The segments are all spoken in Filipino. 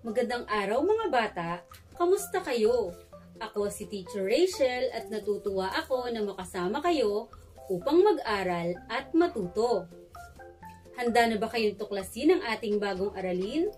Magandang araw mga bata! Kamusta kayo? Ako si Teacher Rachel at natutuwa ako na makasama kayo upang mag-aral at matuto. Handa na ba kayong tuklasin ang ating bagong aralin?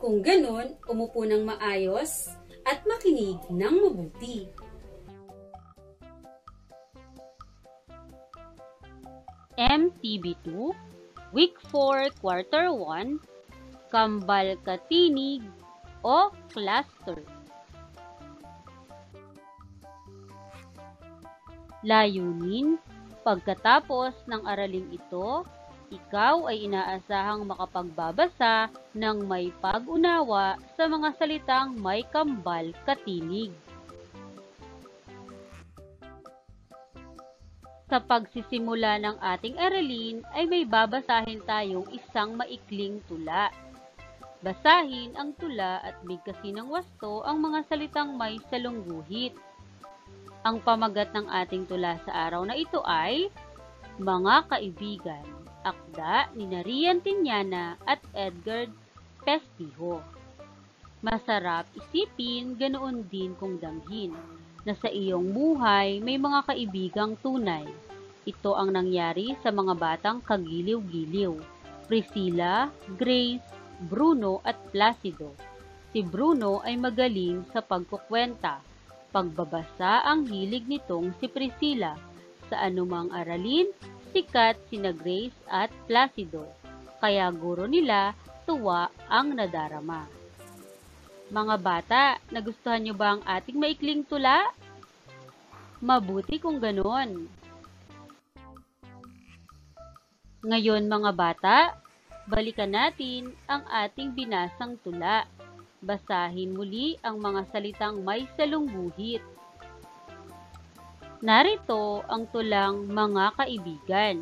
Kung ganun, umupo ng maayos at makinig ng mabuti. MTB2, Week 4, Quarter 1, Kambal Katinig o Cluster. Layunin, pagkatapos ng araling ito, ikaw ay inaasahang makapagbabasa ng may pag-unawa sa mga salitang may kambal katinig. Sa pagsisimula ng ating aralin ay may babasahin tayong isang maikling tula. Basahin ang tula at bigkasin ng wasto ang mga salitang may salungguhit. Ang pamagat ng ating tula sa araw na ito ay Mga Kaibigan, akda ni Rian Tignana at Edgar Pestijo. Masarap isipin, ganoon din kung damhin, na sa iyong buhay may mga kaibigang tunay. Ito ang nangyari sa mga batang kagiliw-giliw, Priscilla, Grace, Bruno at Placido. Si Bruno ay magaling sa pagkukwenta. Pagbabasa ang hilig nitong si Priscilla. Sa anumang aralin, sikat sina Grace at Placido. Kaya guro nila, tuwa ang nadarama. Mga bata, nagustuhan niyo ba ang ating maikling tula? Mabuti kung ganon. Ngayon mga bata, balikan natin ang ating binasang tula. Basahin muli ang mga salitang may salungguhit. Narito ang tulang Mga Kaibigan.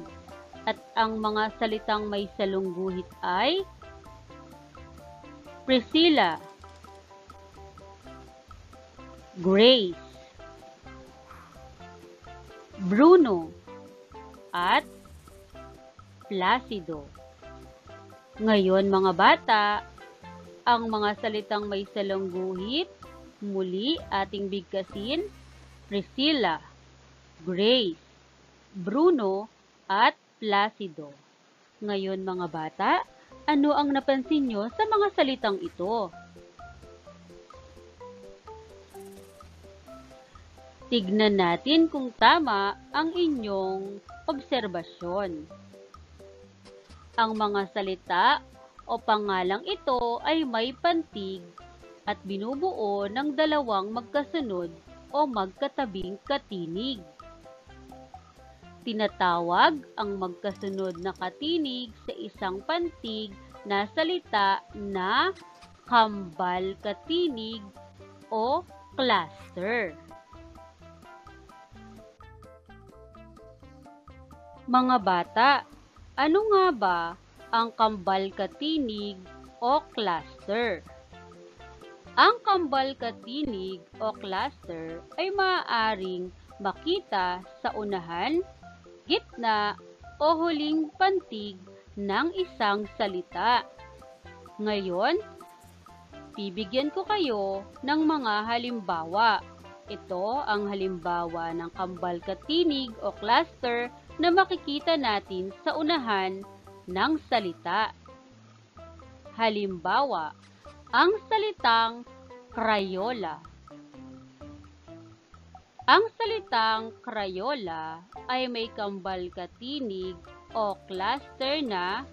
At ang mga salitang may salungguhit ay Priscilla, Grace, Bruno, at Placido. Ngayon mga bata, ang mga salitang may salungguhit, muli ating bigkasin, Priscilla, Grace, Bruno, at Placido. Ngayon mga bata, ano ang napansin nyo sa mga salitang ito? Tignan natin kung tama ang inyong obserbasyon. Ang mga salita o pangalang ito ay may pantig at binubuo ng dalawang magkasunod o magkatabing katinig. Tinatawag ang magkasunod na katinig sa isang pantig na salita na kambal katinig o cluster. Mga bata, ano nga ba ang kambal katinig o cluster? Ang kambal katinig o cluster ay maaaring makita sa unahan, gitna o huling pantig ng isang salita. Ngayon, bibigyan ko kayo ng mga halimbawa. Ito ang halimbawa ng kambal katinig o cluster na makikita natin sa unahan ng salita. Halimbawa, ang salitang Crayola. Ang salitang Crayola ay may kambal katinig o cluster na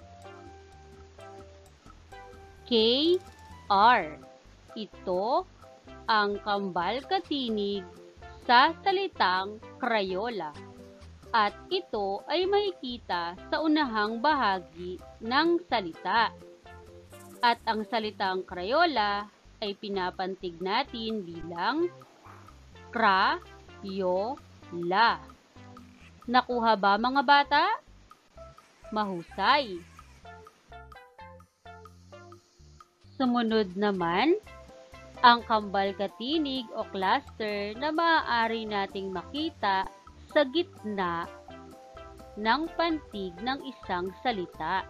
KR. Ito ang kambal katinig sa salitang Crayola. At ito ay makikita sa unahang bahagi ng salita. At ang salitang Crayola ay pinapantig natin bilang Crayola. Nakuha ba mga bata? Mahusay! Sumunod naman, ang kambal katinig o cluster na maaari nating makita sa gitna ng pantig ng isang salita.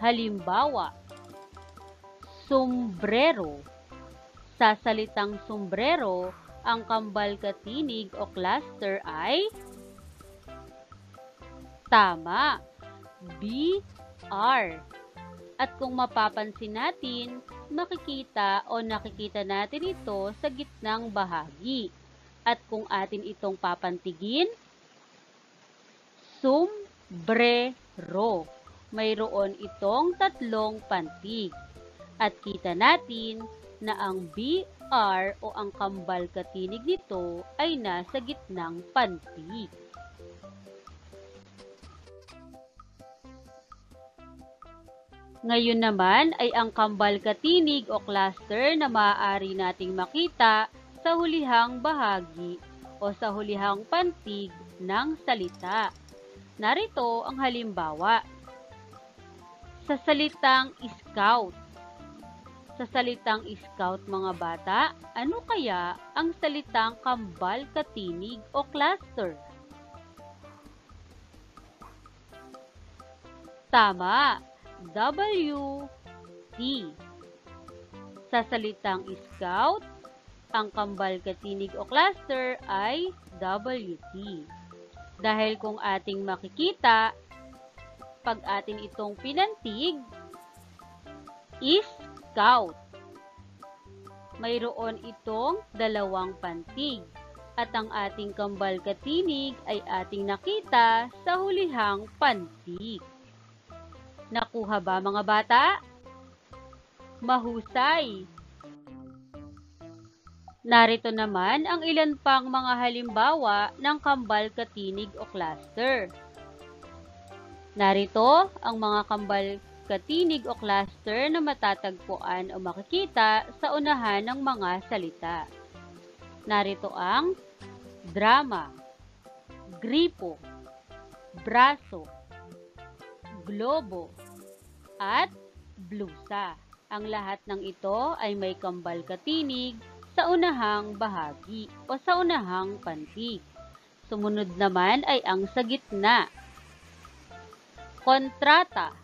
Halimbawa, Sombrero. Sa salitang sombrero, ang kambal katinig o cluster ay tama, BR. At kung mapapansin natin, nakikita natin ito sa gitnang bahagi. At kung atin itong papantigin, sombrero. Mayroon itong tatlong pantig. At kita natin na ang BR o ang kambal katinig nito ay nasa gitnang pantig. Ngayon naman ay ang kambal katinig o cluster na maaari nating makita sa hulihang bahagi o sa hulihang pantig ng salita. Narito ang halimbawa. Sa salitang scout. Sa salitang scout mga bata, ano kaya ang salitang kambal katinig o cluster? Tama, WT. Sa salitang scout, ang kambal katinig o cluster ay WT. Dahil kung ating makikita, pag atin itong pinantig, scout. Mayroon itong dalawang pantig at ang ating kambal katinig ay ating nakita sa hulihang pantig. Nakuha ba mga bata? Mahusay! Narito naman ang ilan pang mga halimbawa ng kambal katinig o cluster. Narito ang mga kambal katinig o cluster na matatagpuan o makikita sa unahan ng mga salita. Narito ang drama, gripo, braso, globo, at blusa. Ang lahat ng ito ay may kambal katinig sa unahang bahagi o sa unahang pantig. Sumunod naman ay ang sa gitna. Kontrata,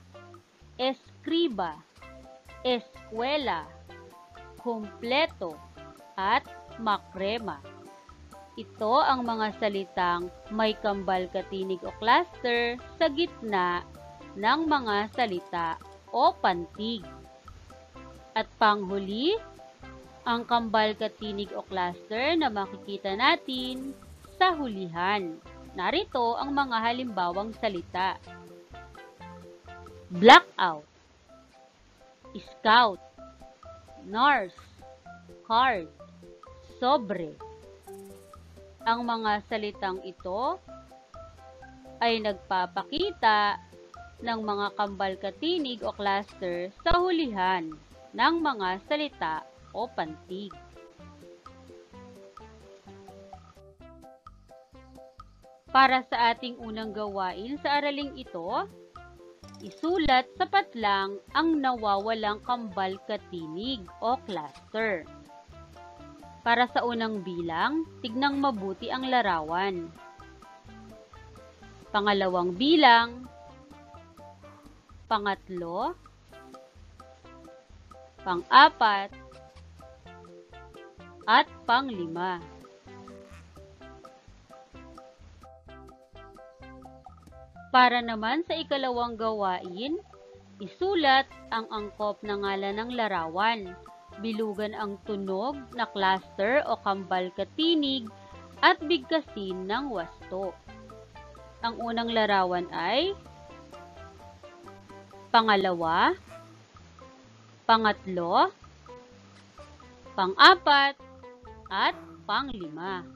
eskriba, eskwela, kumpleto, at makrema. Ito ang mga salitang may kambal katinig o cluster sa gitna ng mga salita o pantig. At panghuli, ang kambal katinig o cluster na makikita natin sa hulihan. Narito ang mga halimbawang salita. Blackout, scout, nurse, card, sobre. Ang mga salitang ito ay nagpapakita ng mga kambal katinig o cluster sa hulihan ng mga salita o pantig. Para sa ating unang gawain sa araling ito, isulat sa patlang ang nawawalang kambal katinig o cluster. Para sa unang bilang, tignang mabuti ang larawan. Pangalawang bilang, pangatlo, pang-apat, at pang-lima. Para naman sa ikalawang gawain, isulat ang angkop na ngalan ng larawan, bilugan ang tunog na cluster o kambal katinig at bigkasin ng wasto. Ang unang larawan ay pangalawa, pangatlo, pang-apat, at pang-lima.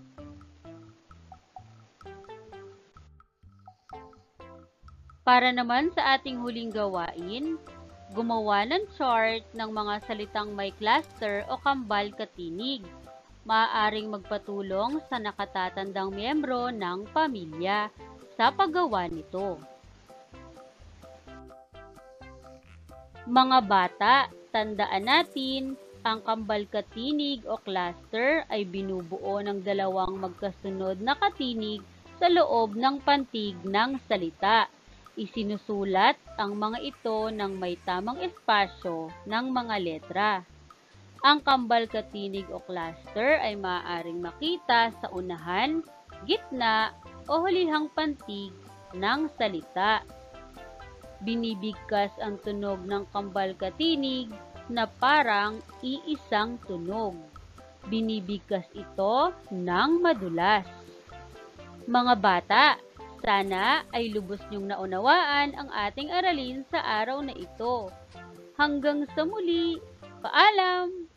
Para naman sa ating huling gawain, gumawa ng chart ng mga salitang may cluster o kambal katinig. Maaaring magpatulong sa nakatatandang miyembro ng pamilya sa paggawa nito. Mga bata, tandaan natin, ang kambal katinig o cluster ay binubuo ng dalawang magkasunod na katinig sa loob ng pantig ng salita. Isinusulat ang mga ito ng may tamang espasyo ng mga letra. Ang kambal katinig o cluster ay maaaring makita sa unahan, gitna o hulihang pantig ng salita. Binibigkas ang tunog ng kambal katinig na parang iisang tunog. Binibigkas ito ng madulas. Mga bata, sana ay lubos niyong naunawaan ang ating aralin sa araw na ito. Hanggang sa muli, paalam!